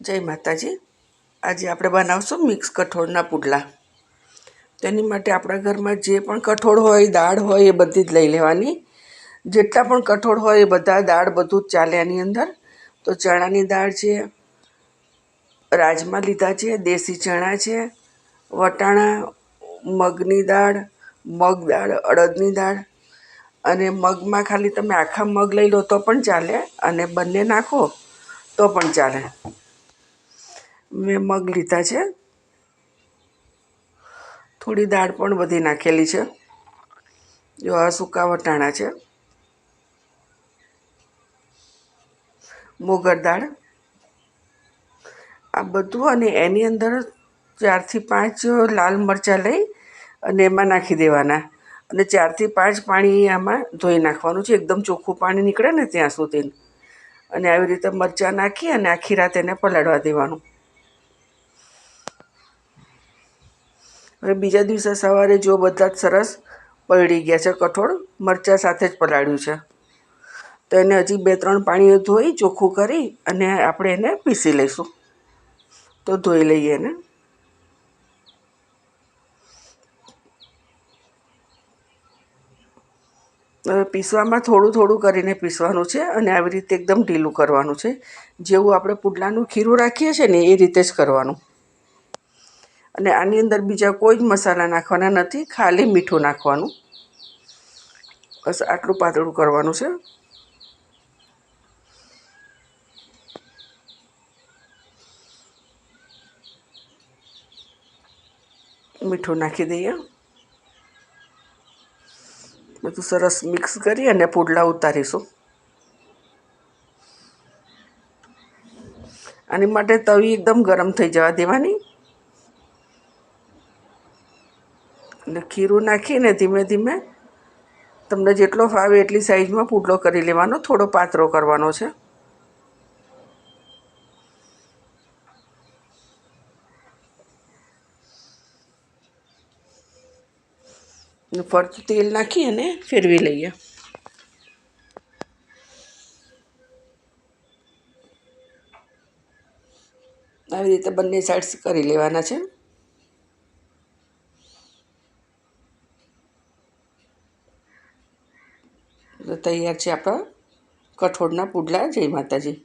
જય માતાજી। આજે આપણે બનાવશું મિક્સ કઠોળના પુડલા। તેની માટે આપણા ઘરમાં જે પણ કઠોળ હોય, દાળ હોય એ બધી જ લઈ લેવાની। જેટલા પણ કઠોળ હોય એ બધા દાળ બધું જ ચાલે આની અંદર। તો ચણાની દાળ છે, રાજમા લીધા છે, દેશી ચણા છે, વટાણા, મગની દાળ, મગ દાળ, અડદની દાળ અને મગમાં ખાલી તમે આખા મગ લઈ લો તો પણ ચાલે અને બંને નાખો તો પણ ચાલે। મેં મગ લીધા છે, થોડી દાળ પણ બધી નાખેલી છે। જો આ સૂકા વટાણા છે, મોગર દાળ, આ બધું અને એની અંદર 4 થી 5 લાલ મરચાં લઈ અને એમાં નાખી દેવાના અને 4 થી 5 પાણી આમાં ધોઈ નાખવાનું છે, એકદમ ચોખ્ખું પાણી નીકળે ને ત્યાં સુધી। અને આવી રીતે મરચાં નાખી અને આખી રાત એને પલાળવા દેવાનું। હવે બીજા દિવસે સવારે જો બધા જ સરસ પલળી ગયા છે કઠોળ, મરચાં સાથે જ પલાળ્યું છે, તો એને હજી 2-3 પાણીએ ધોઈ ચોખ્ખું કરી અને આપણે એને પીસી લઈશું। તો ધોઈ લઈએ એને। હવે પીસવામાં થોડું થોડું કરીને પીસવાનું છે અને આવી રીતે એકદમ ઢીલું કરવાનું છે, જેવું આપણે પુડલાનું ખીરું રાખીએ છીએ ને એ રીતે જ કરવાનું। અને આની અંદર બીજા કોઈ જ મસાલા નાખવાના નથી, ખાલી મીઠું નાખવાનું। બસ આટલું પાતળું કરવાનું છે। મીઠું નાખી દઈએ, બધું સરસ મિક્સ કરી અને પુડલા ઉતારીશું। આની માટે તવી એકદમ ગરમ થઈ જવા દેવાની અને ખીરું નાખીને ધીમે ધીમે તમને જેટલો ફાવે એટલી સાઈઝમાં પુડલો કરી લેવાનો, થોડો પાતળો કરવાનો છે। ફરતું તેલ નાખી અને ફેરવી લઈએ। આવી રીતે બંને સાઈડ્સ કરી લેવાના છે। તો તૈયાર છે આપણા કઠોળના પુડલા। જય માતાજી।